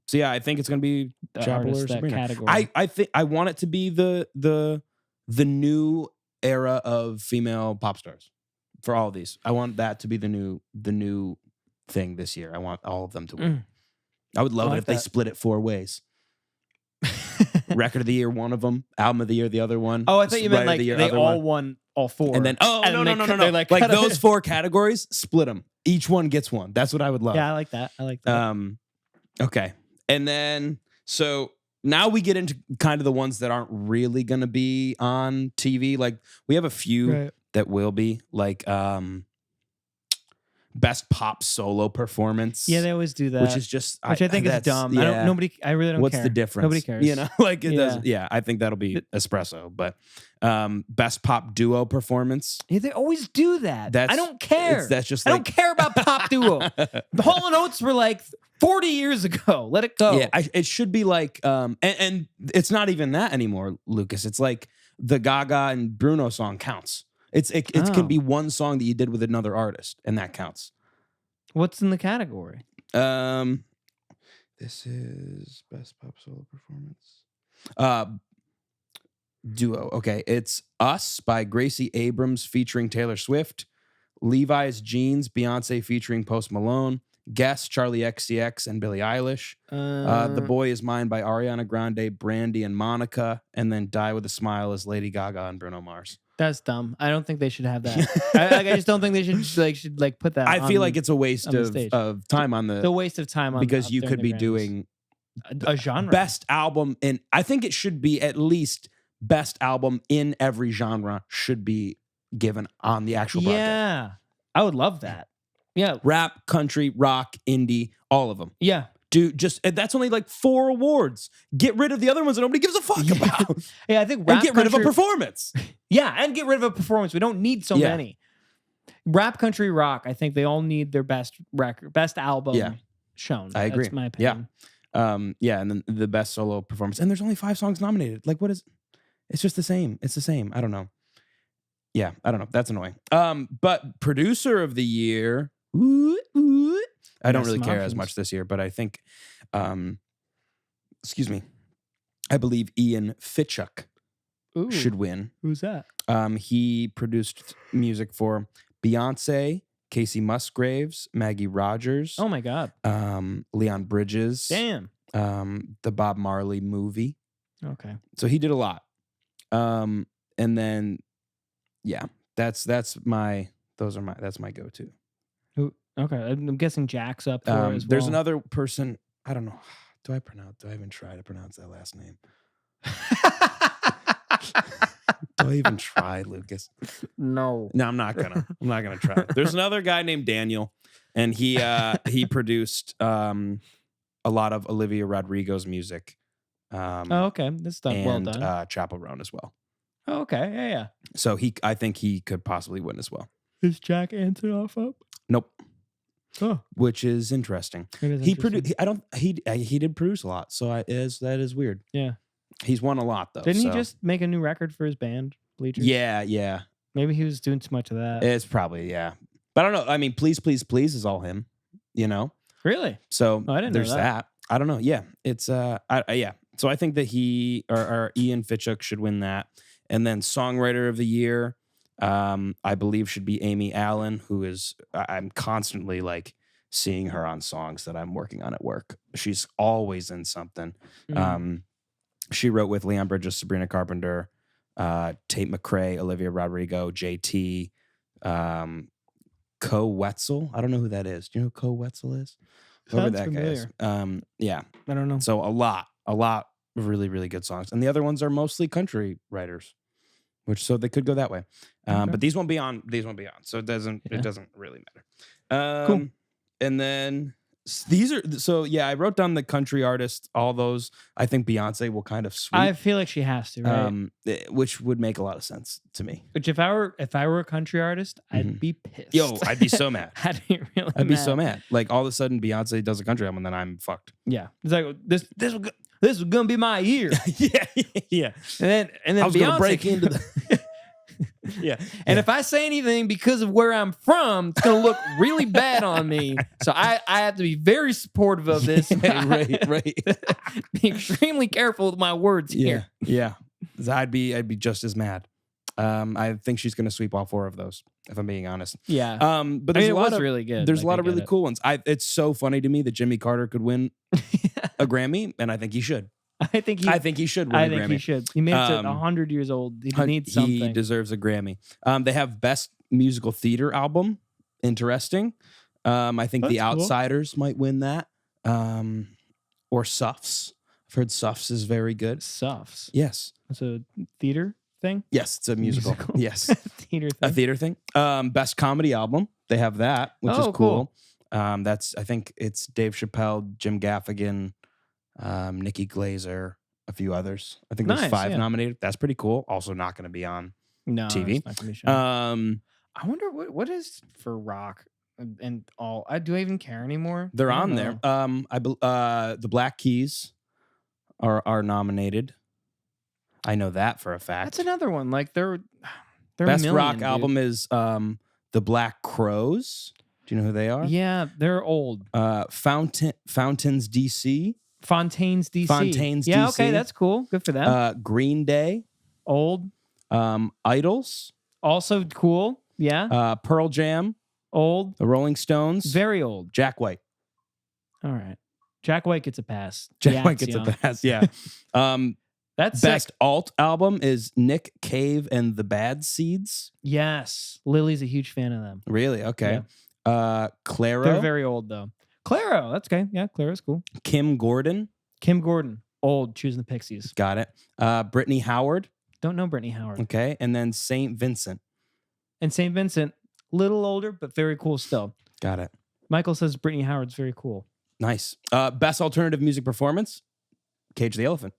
So yeah, I think it's gonna be Chappell or Sabrina. Category. I think I want it to be the new era of female pop stars for all of these. I want that to be the new thing this year. I want all of them to win. I would love it if they split it 4 ways. Record of the year, one of them. Album of the year, the other one. Oh, I thought you meant like they all won all 4. And then no. Like those 4 categories, split them. Each one gets one. That's what I would love. Yeah, I like that. Okay. And then so now we get into kind of the ones that aren't really going to be on TV. Like we have a few that will be like Best Pop Solo Performance. Yeah, they always do that. Which is just I think is dumb. Yeah. I really don't What's care. the difference? Nobody cares. You know, like it does. Yeah, I think that'll be Espresso. But Best Pop Duo Performance. Yeah, they always do that. I don't care. That's just I don't care about Pop Duo. The Hall & Oates were like 40 years ago. Let it go. Yeah, it should be like and it's not even that anymore, Lucas. It's like the Gaga and Bruno song counts. It can be one song that you did with another artist, and that counts. What's in the category? This is Best Pop Solo Performance. Duo. Okay, it's Us by Gracie Abrams featuring Taylor Swift, Levi's Jeans, Beyonce featuring Post Malone, Guess, Charlie XCX and Billie Eilish, The Boy Is Mine by Ariana Grande, Brandy and Monica, and then Die With a Smile is Lady Gaga and Bruno Mars. That's dumb. I don't think they should have that. I just don't think they should put that. I feel like it's a waste of time on the waste of time on because you could be doing a genre best album, and I think it should be at least best album in every genre should be given on the actual broadcast. Yeah, I would love that. Yeah, rap, country, rock, indie, all of them. Yeah. Dude, that's only like 4 awards. Get rid of the other ones that nobody gives a fuck about. Yeah, I think rap, and get rid of a performance. Yeah, and get rid of a performance. We don't need so many. Rap, country, rock. I think they all need their best record, best album shown. I agree. That's my opinion. Yeah, and then the best solo performance. And there's only 5 songs nominated. Like, what is? It's just the same. It's the same. I don't know. Yeah, I don't know. That's annoying. But producer of the year. I don't really care as much this year, but I think, excuse me, I believe Ian Fitchuk should win. Who's that? He produced music for Beyonce, Casey Musgraves, Maggie Rogers. Oh my God. Leon Bridges. Damn. the Bob Marley movie. Okay. So he did a lot. And then, yeah, that's my go-to. Okay, I'm guessing Jack's up for it as well. There's another person. I don't know. Do I even try to pronounce that last name? Do I even try, Lucas? No, I'm not gonna try. There's another guy named Daniel, and he produced a lot of Olivia Rodrigo's music. Okay, this stuff well done. Chappell Roan as well. Oh, okay, yeah. So I think he could possibly win as well. Is Jack Antonoff up? Nope. Oh, Which is interesting. He did produce a lot, so that is weird. Yeah, he's won a lot though. Didn't he just make a new record for his band, Bleachers? Yeah. Maybe he was doing too much of that. It's probably but I don't know. I mean, Please Please Please is all him. You know. Really? So I didn't there's know that. I don't know. Yeah, it's yeah. So I think that he or Ian Fitchuk should win that, and then Songwriter of the Year. I believe should be Amy Allen, who is I'm constantly like seeing her on songs that I'm working on at work. She's always in something. She wrote with Leon Bridges, Sabrina Carpenter, Tate McRae, Olivia Rodrigo, JT, Co Wetzel. I don't know who that is. Do you know who Co Wetzel is? Whoever that familiar. guy is. Yeah. I don't know. So a lot of really, really good songs. And the other ones are mostly country writers. So they could go that way, Okay. but these won't be on. So it doesn't really matter. Cool. And then I wrote down the country artists. All those I think Beyonce will kind of sweep. I feel like she has to, right? Which would make a lot of sense to me. Which if I were a country artist, I'd be pissed. Yo, I'd be so mad. I'd be really. I'd be so mad. Like all of a sudden Beyonce does a country album, and then I'm fucked. Yeah, it's like this was gonna be my year. yeah. And then I was Beyonce gonna break into the. And if I say anything because of where I'm from, it's gonna look really bad on me. So I have to be very supportive of this. Right. Be extremely careful with my words here. Yeah. I'd be just as mad. I think she's gonna sweep all four of those, if I'm being honest. Yeah. But there's it was really good. There's a lot of really cool ones. It's so funny to me that Jimmy Carter could win a Grammy, and I think he should. I think he should win a Grammy. He should. He made it 100 years old. He needs something. He deserves a Grammy. They have Best Musical Theater Album. Interesting. I think The Outsiders might win that. Or Suffs. I've heard Suffs is very good. Suffs? Yes. It's a theater thing? Yes, it's a musical. Yes. Theater thing. A theater thing. Best Comedy Album. They have that, which is cool. I think it's Dave Chappelle, Jim Gaffigan, Nikki Glazer, a few others. I think there's 5 nominated. That's pretty cool. Also not going to be on TV. It's not gonna be shown. I wonder what is for rock and all. Do I even care anymore? They're on there. The Black Keys are nominated. I know that for a fact. That's another one. Like they're best rock album is The Black Crowes. Do you know who they are? Yeah, they're old. Fountains DC. Fontaines DC. Yeah, okay, that's cool. Good for them. Green Day. Old. Idols. Also cool. Yeah. Pearl Jam. Old. The Rolling Stones. Very old. Jack White. All right. Jack White gets a pass. Jack White gets a pass. Yeah. That's best sick. alt album is Nick Cave and the Bad Seeds. Yes. Lily's a huge fan of them. Really? Okay. Yeah. Claro. They're very old though. Claro, that's okay. Yeah, Claro's cool. Kim Gordon. Old, choosing the Pixies. Got it. Brittany Howard. Don't know Brittany Howard. Okay. And then St. Vincent. And St. Vincent, little older, but very cool still. Got it. Michael says Brittany Howard's very cool. Nice. Best alternative music performance, Cage the Elephant.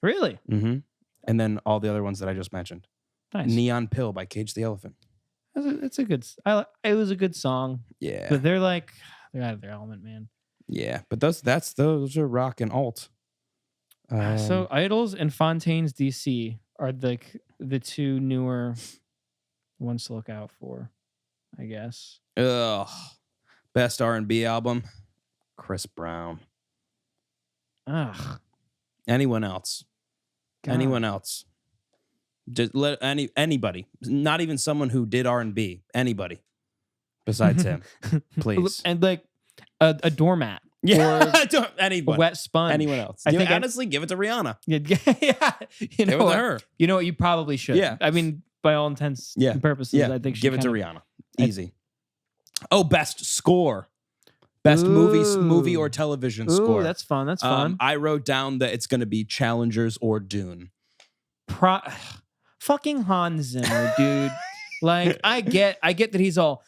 Really? Mm-hmm. And then all the other ones that I just mentioned. Nice. Neon Pill by Cage the Elephant. It's a good. It was a good song. Yeah. But they're out of their element, man. Yeah, but those are rock and alt. So Idols and Fontaines DC are the two newer ones to look out for, I guess. Ugh. Best R&B album, Chris Brown. Ugh. Anyone else? God. Anyone else? Just let anybody, not even someone who did R&B. Anybody besides him, please. And like a doormat. Yeah, or anyone. a wet sponge. Anyone else? I think honestly, give it to Rihanna. Yeah, you Give know it to what? her. You know what? You probably should. Yeah. I mean, by all intents and purposes, I think give it to kinda, Rihanna. Easy. Best score. Best movie or television score. That's fun. That's fun. I wrote down that it's going to be Challengers or Dune. Fucking Hans Zimmer, dude. Like, I get that he's all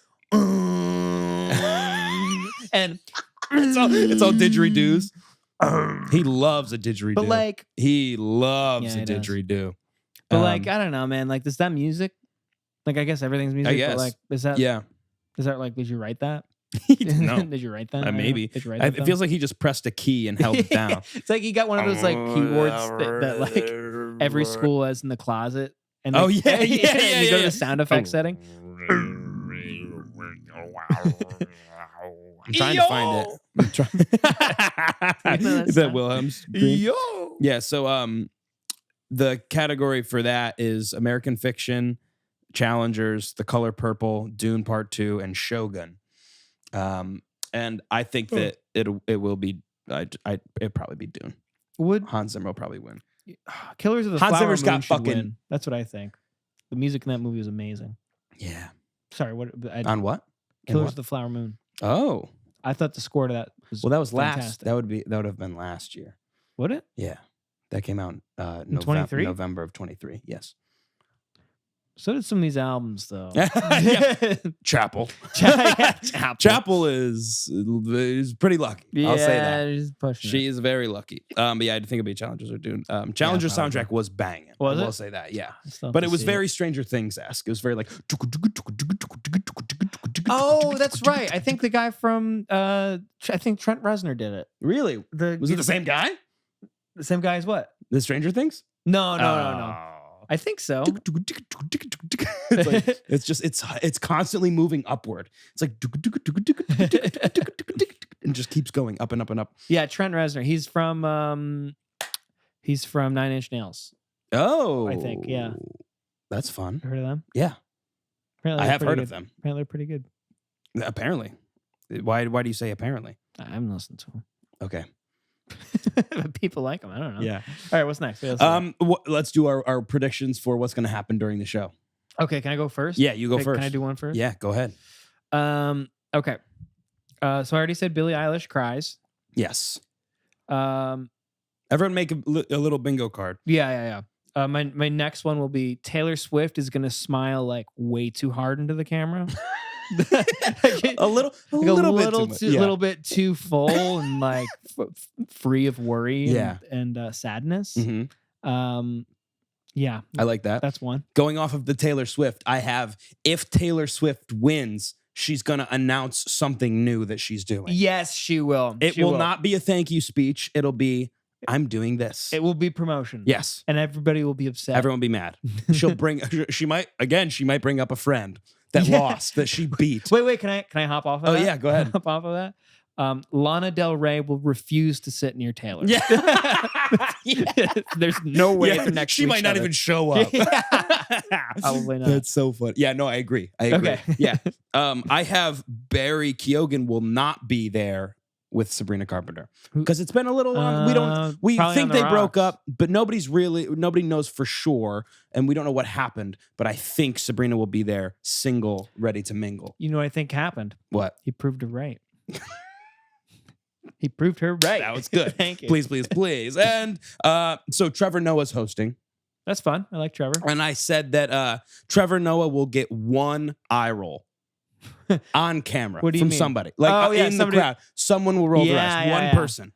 and it's all didgeridoos. He loves a didgeridoo. But like, he loves Yeah, a he does. didgeridoo. but like, I don't know, man. Like, is that music? Like, I guess everything's music. I guess. But like, is that like? Did you write that? No. Did you write that? Maybe. Did you write that It feels like he just pressed a key and held it down. It's like he got one of those like keyboards that like every school has in the closet. And Oh, like, yeah, and you go to yeah. the sound effect setting. I'm trying to find it. Is that Wilhelm's scream? Yo. Yeah, so the category for that is American Fiction, Challengers, The Color Purple, Dune Part 2, and Shogun. And I think that it will be it'd probably be Dune. Hans Zimmer will probably win. Killers of the Hans Flower Zimmer's Moon got should fucking- win. That's what I think. The music in that movie was amazing. Yeah. Sorry, what? On what? Killers of the Flower Moon. Oh. I thought the score to that was Well, that was last. fantastic. That would have been last year. Would it? Yeah. That came out In 23? November of 23. Yes. So did some of these albums, though. Yeah. Chapel. Chapel is pretty lucky. I'll say that. She's pushing She is very lucky. But yeah, I think it'd be Challengers or Dune. Challenger's probably. soundtrack was banging. Was I will it? say that, yeah. But It was very Stranger Things-esque. It was very like... Oh, that's right. I think the guy from I think Trent Reznor did it. Really? Was it the same guy? The same guy as what? The Stranger Things? No. I think so. It's like, it's constantly moving upward. It's like and just keeps going up and up and up. Yeah, Trent Reznor. He's from 9 Inch Nails. Oh, I think, yeah. That's fun. Heard of them? Yeah, Apparently I they're have pretty heard good. of them. Apparently they're pretty good. Apparently, why do you say apparently? I'm listening to them. Okay. People like them. I don't know. Yeah. All right. What's next? Let's do our predictions for what's going to happen during the show. Okay. Can I go first? Yeah, you go first. Can I do one first? Yeah, go ahead. Okay. So I already said Billie Eilish cries. Yes. Um. Everyone make a little bingo card. Yeah. My next one will be Taylor Swift is gonna smile like way too hard into the camera. a little bit too full and like free of worry and sadness. Mm-hmm. Yeah, I like that. That's one. Going off of the Taylor Swift, I have if Taylor Swift wins, she's gonna announce something new that she's doing. Yes, she will. It will not be a thank you speech. It'll be I'm doing this. It will be promotion. Yes, and everybody will be upset. Everyone will be mad. She might bring up a friend that lost, that she beat. Wait, can I hop off of that? Oh, yeah, go ahead. Hop off of that. Lana Del Rey will refuse to sit near Taylor. Yeah. There's no way they're next she to might each not other. even show up. Probably not. That's so funny. Yeah, no, I agree. Okay. Yeah. I have Barry Keoghan will not be there with Sabrina Carpenter because it's been a little long. We think they broke up, but nobody knows for sure, and we don't know what happened. But I think Sabrina will be there, single, ready to mingle. You know what I think happened? What? He proved her right. He proved her right. That was good. Thank you. Please. And so Trevor Noah's hosting. That's fun. I like Trevor. And I said that Trevor Noah will get one eye roll on camera from somebody. Like in the crowd. Someone will roll their eyes. One person.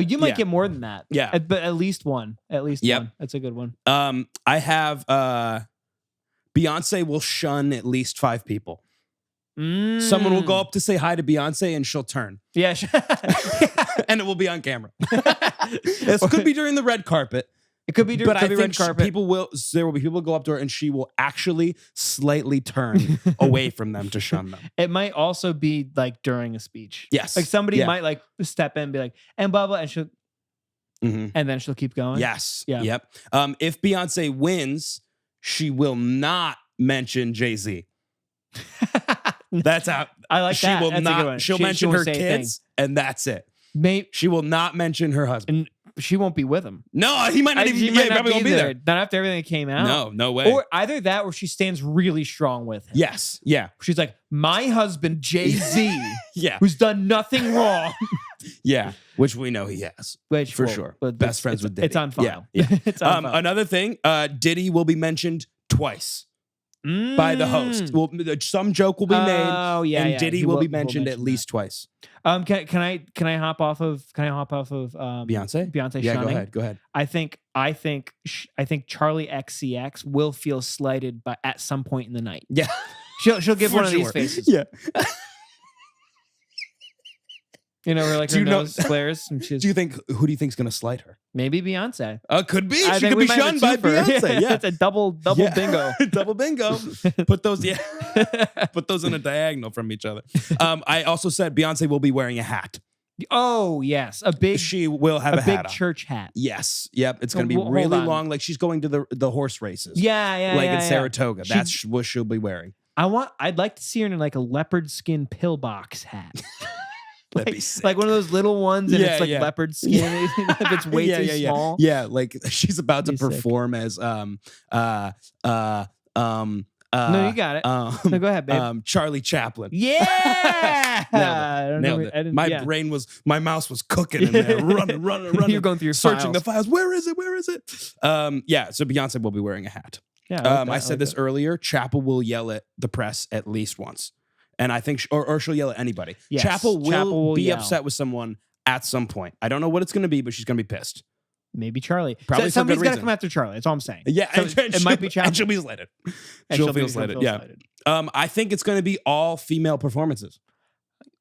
You might get more than that. Yeah. But at least one. One. That's a good one. I have Beyonce will shun at least 5 people. Someone will go up to say hi to Beyonce and she'll turn. Yeah. And it will be on camera. This could be during the red carpet. It could be during the red carpet. There will be people go up to her and she will actually slightly turn away from them to shun them. It might also be like during a speech. Yes. Like somebody might like step in and be like, and blah, blah, and she'll, mm-hmm. and then she'll keep going. Yes. Yeah. Yep. If Beyonce wins, she will not mention Jay-Z. That's how I like she that. will That's not. a good one. She'll mention her say kids, and that's it. Maybe She will not mention her husband. and she won't be with him. No, he might not even. She Yeah, might he not probably won't be there. Not after everything that came out. No way. Or either that, or she stands really strong with him. Yes. Yeah. She's like, my husband Jay-Z, Yeah. who's done nothing wrong. Yeah. Which we know he has. Which, For well, sure. but Best friends with Diddy. It's on file. Yeah. It's on file. Another thing, Diddy will be mentioned twice by the host. Well, some joke will be made. Oh yeah, and yeah. Diddy will be mentioned at least twice. Can I hop off of Beyonce? Beyonce Yeah, shunning? go ahead. I think Charlie XCX will feel slighted at some point in the night. Yeah. She'll give For one of these sure. faces. Yeah. You know, where like Do her you know- nose flares and she's Who do you think's gonna slight her? maybe Beyonce. Could be. I She think could we be might have shunned a by twofer. Beyonce. Yeah. It's a double Yeah. bingo. Double bingo. Put those put those in a diagonal from each other. I also said Beyonce will be wearing a hat. Oh yes, a big She will have a big hat on. church hat. Yes. Yep. It's going to be Well, hold really on. long. Like she's going to the horse races. Yeah, Like yeah, in yeah. Saratoga. She- That's what she'll be wearing. I'd like to see her in like a leopard skin pillbox hat. That'd be sick. Like one of those little ones, and Yeah, it's like yeah. leopard skin. If it's way too small. Yeah, like she's about to Be sick. perform as No, you got it. No, go ahead, babe. Charlie Chaplin. Yeah, I don't know. Nailed I it. didn't- My yeah. my mouse was cooking in there, running. You're going through your searching files. the files. Where is it? Yeah. So Beyonce will be wearing a hat. Yeah, I said this earlier. Chapel will yell at the press at least once, and I think, or she'll yell at anybody. Yes, Chapel will be yell. upset with someone at some point. I don't know what it's going to be, but she's going to be pissed. Maybe Charlie. Probably for Somebody's good got to reason. come after Charlie. That's all I'm saying. Yeah, So and it might be and Chapel. she'll be slighted. And She'll feel slighted. Yeah. I think it's going to be all female performances.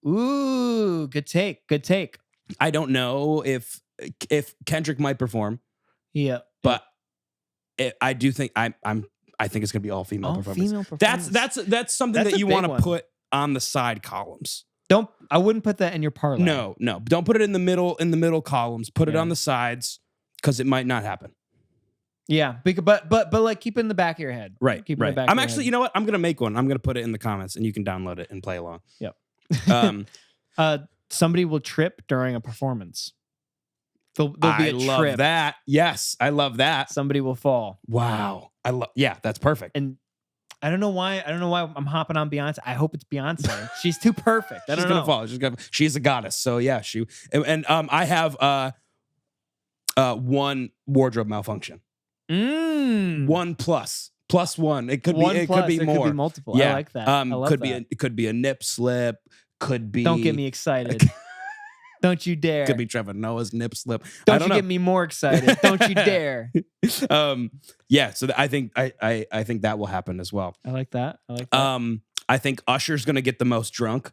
Ooh, good take. Good take. I don't know if Kendrick might perform, Yeah. but I do think I think it's going to be all female All performances. female performance. That's something That's that a you big want to one. put on the side columns. I wouldn't put that in your parlay. No, don't put it in the middle columns. Put it Yeah. on the sides because it might not happen. Yeah, but like keep it in the back of your head. Right, Keep it in right. the back I'm of your actually, head. you know what? I'm gonna make one. I'm gonna put it in the comments, and you can download it and play along. Yep. Um, Somebody will trip during a performance. There'll be I a love trip. that. Yes, I love that. Somebody will fall. Wow, Yeah, that's perfect. And I don't know why I'm hopping on Beyonce. I hope it's Beyonce. She's too perfect. I She's don't know. gonna fall. She's a goddess. So yeah, I have one wardrobe malfunction. One plus one. It could be. It could be there more. Could be multiple. Yeah. I like that. I love could that. be. It could be a nip slip. Could be. Don't get me excited. Don't you dare. Could be Trevor Noah's nip slip. Don't you get me more excited. Don't you dare. Yeah. So I think I think that will happen as well. I like that. I think Usher's gonna get the most drunk.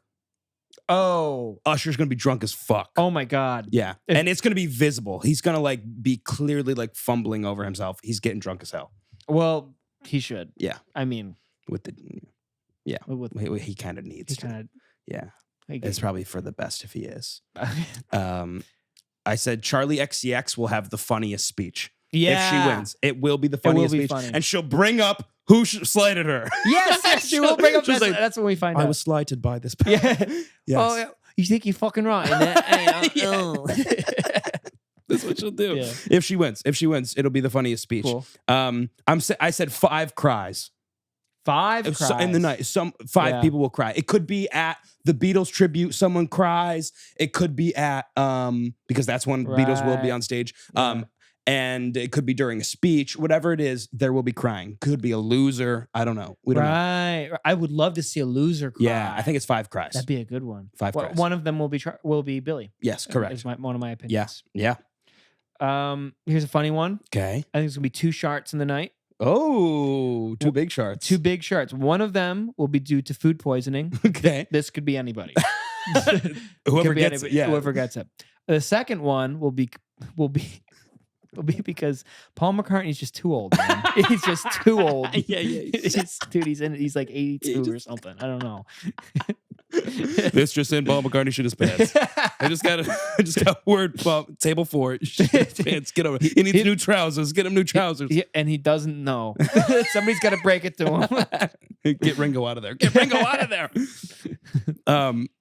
Oh. Usher's gonna be drunk as fuck. Oh my God. Yeah. And it's gonna be visible. He's gonna like be clearly like fumbling over himself. He's getting drunk as hell. Well, he should. Yeah. I mean, With the yeah. He kind of needs to. Yeah. It's probably for the best if he is. I said Charlie XCX will have the funniest speech. Yeah. If she wins, it will be the funniest be speech. funny. And she'll bring up who slighted her. Yes, she will bring up She'll that. say, That's when we find I out. was slighted by this. Yeah. Yes. Oh, yeah. You think you're fucking right in that? That's what she'll do. Yeah. If she wins, it'll be the funniest speech. Cool. I said 5 cries. 5 cries. In the night. Five people will cry. It could be at the Beatles tribute, someone cries. It could be at because that's when Beatles will be on stage. Yeah. And it could be during a speech, whatever it is, there will be crying. Could be a loser. I don't know. We don't know. Right. I would love to see a loser cry. Yeah, I think it's 5 cries. That'd be a good one. 5 cries. One of them will be Billy. Yes, correct. Is one of my opinions. Yeah. Here's a funny one. Okay. I think it's gonna be 2 sharts in the night. Oh, 2 big sharks. 2 big sharts. One of them will be due to food poisoning. Okay. This could be anybody. Whoever Could be gets anybody, it. Yeah. Whoever gets it. The second one will be because Paul McCartney's just too old, man. He's just too old. Yeah. He's like 82 or something. I don't know. This just in, Paul McCartney shit his pants. I just got word from table 4. Shit his pants. Get over. He needs new trousers. Get him new trousers. And he doesn't know. Somebody's got to break it to him. Get Ringo out of there. Get Ringo out of there.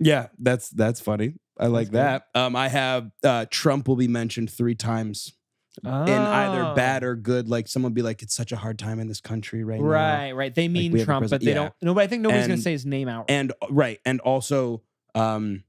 Yeah, that's funny. I like that. I have Trump will be mentioned 3 times in either bad or good. Like someone be like, it's such a hard time in this country right now. Right. They mean Trump, but they don't. No, but I think nobody's going to say his name out. And also, I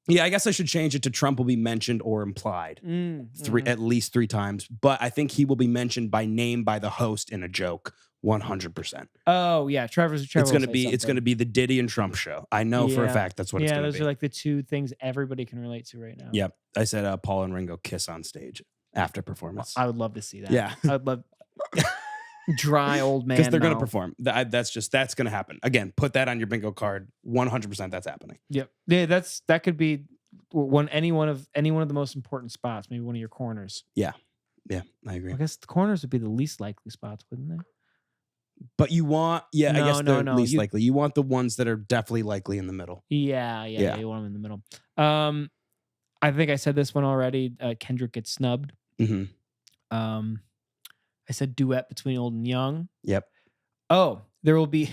guess I should change it to Trump will be mentioned or implied at least 3 times. But I think he will be mentioned by name by the host in a joke 100%. Oh yeah, Trevor. It's gonna be the Diddy and Trump show. I know for a fact that's what it's gonna be. Yeah, those are like the 2 things everybody can relate to right now. Yep. I said Paul and Ringo kiss on stage after performance. I would love to see that. Yeah. I'd love dry old man. Because they're gonna perform. That's gonna happen. Again, put that on your bingo card. 100% that's happening. Yep. Yeah, that could be any one of the most important spots. Maybe one of your corners. Yeah, I agree. I guess the corners would be the least likely spots, wouldn't they? But you want, I guess they're least likely. You want the ones that are definitely likely in the middle. Yeah. You want them in the middle. I think I said this one already. Kendrick gets snubbed. Mm-hmm. I said duet between old and young. Yep. Oh, there will be.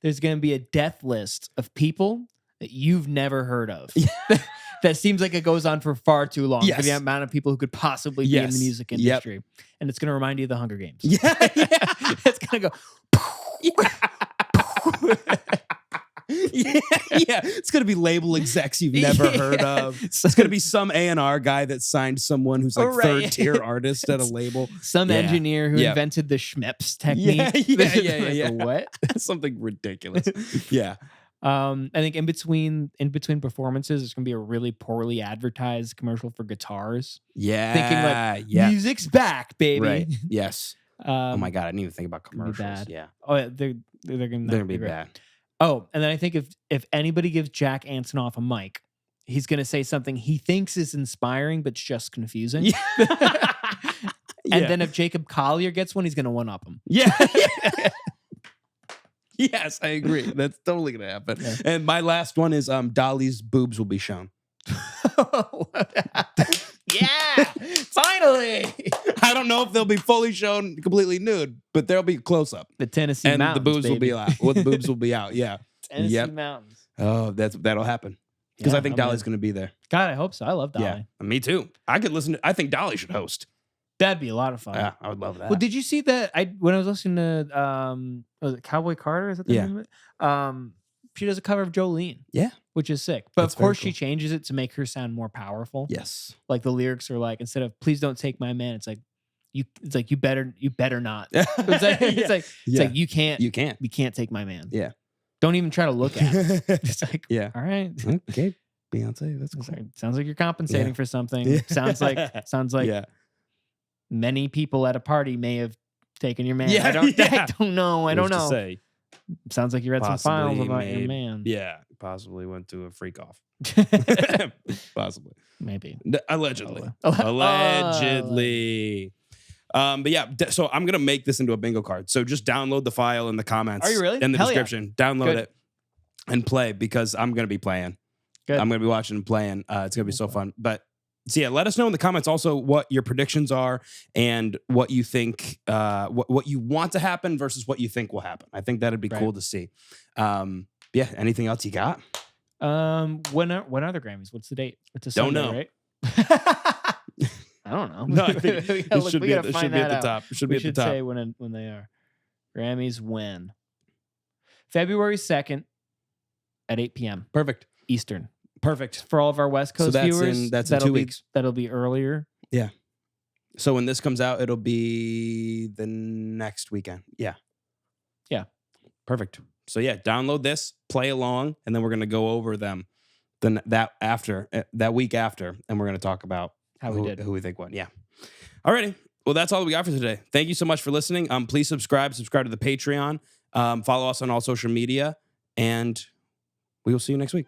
There's going to be a death list of people that you've never heard of. That seems like it goes on for far too long for the amount of people who could possibly be in the music industry. Yep. And it's going to remind you of the Hunger Games. Yeah. It's going to go. It's going to be label execs you've never heard of. It's going to be some A&R guy that signed someone who's like 3rd tier artist at a label. Some engineer who invented the Schmeps technique. Yeah. What? Something ridiculous. Yeah. I think in between performances, there's gonna be a really poorly advertised commercial for guitars. Yeah, thinking like music's back, baby. Right. Yes. Oh my god, I didn't even think about commercials. Yeah. Oh yeah, they're gonna be bad. Oh, and then I think if anybody gives Jack Antonoff a mic, he's gonna say something he thinks is inspiring but just confusing. Yeah. And then if Jacob Collier gets one, he's gonna one-up him. Yeah. Yes, I agree. That's totally gonna happen. Yeah. And my last one is Dolly's boobs will be shown. Yeah, finally. I don't know if they'll be fully shown completely nude, but there'll be close up. The Tennessee mountains, the boobs will be out. Well, the boobs will be out. Yeah, Tennessee mountains. Oh, that'll happen because I think Dolly's gonna be there. God, I hope so. I love Dolly. Yeah, me too. I could listen. I think Dolly should host. That'd be a lot of fun. Yeah, I would love that. Well, did you see that? When I was listening to was it Cowboy Carter? Is that the name of it? She does a cover of Jolene. Yeah, which is sick. But of course, she changes it to make her sound more powerful. Yes, like the lyrics are like, instead of "Please don't take my man," it's like you better not. It's like you can't take my man. Yeah, don't even try to look at him. It's like all right, okay, Beyonce. That's cool. Sounds like you're compensating for something. Yeah. Sounds like many people at a party may have taken your man. Yeah, I don't know. I don't know. Say? Sounds like you read some files about your man. Yeah, possibly went to a freak off. Possibly. Maybe. Allegedly. Allegedly. But yeah, so I'm going to make this into a bingo card. So just download the file in the comments. Are you really? In the description. Yeah. Download it and play because I'm going to be playing. Good. I'm going to be watching and playing. It's going to be so fun. But so yeah, let us know in the comments also what your predictions are and what you think, what you want to happen versus what you think will happen. I think that'd be cool to see. Yeah. Anything else you got? When are the Grammys? What's the date? It's a Sunday, don't know. Right? I don't know. No, I think it should be at the top. It should be at the top. Say when they are. Grammys when? February 2nd at 8 p.m. Perfect. Eastern. Perfect. For all of our West Coast viewers, that's in 2 weeks. That'll be earlier. Yeah. So when this comes out, it'll be the next weekend. Yeah. Yeah. Perfect. So yeah, download this, play along, and then we're gonna go over them that week after, and we're gonna talk about who we think won. Yeah. Alrighty. Well, that's all we got for today. Thank you so much for listening. Please subscribe to the Patreon. Follow us on all social media, and we will see you next week.